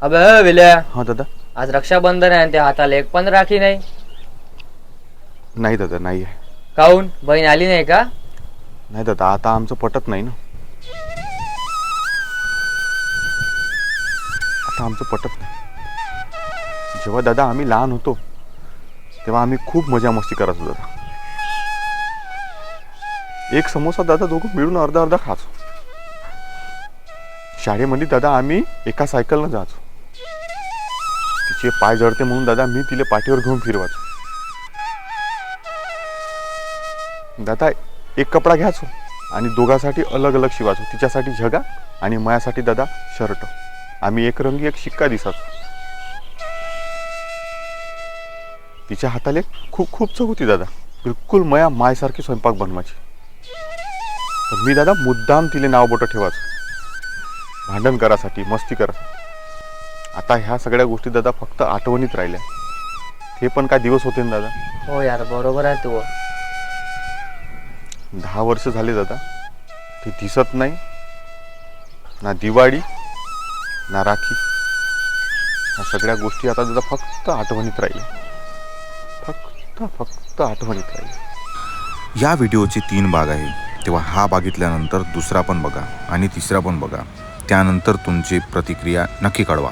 अबे विल्या, हां दादा. आज रक्षाबंधन आहे आणि त्या हाताला एक पण राखी नाही. नाही दादा, नाही आहे. काहून बहीण आली नाही का? नाही दादा, आता आमचं पटत नाही ना. आता आमचं पटत नाही. जेव्हा दादा आम्ही लहान होतो तेव्हा आम्ही खूप मजा मस्ती करत होतो दादा. एक समोसा दादा दोघं मिळून अर्धा अर्धा खायचो. शाळेमध्ये दादा आम्ही एका सायकलनं जायचो. तिचे पाय जळते म्हणून दादा मी तिला पाठीवर घेऊन फिरवायचो. दादा एक कपडा घ्यायचो आणि दोघांसाठी अलग अलग शिवायचो. तिच्यासाठी झगा आणि माझ्यासाठी दादा शर्ट. आम्ही एक रंगी एक शिक्का दिसायचो. तिच्या हाताला खूप खूप चव होती दादा. बिलकुल मायासारखी स्वयंपाक बनवायची. पण मी दादा मुद्दाम तिले नाव बोटं ठेवायचो, भांडण करासाठी, मस्ती करायसाठी. आता ह्या सगळ्या गोष्टी दादा फक्त आठवणीत राहिल्या. ते पण काय दिवस होते ना दादा. हो यार, बरोबर आहे तू. 10 वर्ष झाले दादा. ते दिसत नाही. ना दिवाळी ना राखी. ह्या सगळ्या गोष्टी आता दादा फक्त आठवणीत राहिल्या. फक्त आठवणीत राहिल्या. या व्हिडिओचे 3 भाग आहे, तेव्हा हा बघितल्यानंतर दुसरा पण बघा आणि तिसरा पण बघा. त्यानंतर तुमची प्रतिक्रिया नक्की कळवा.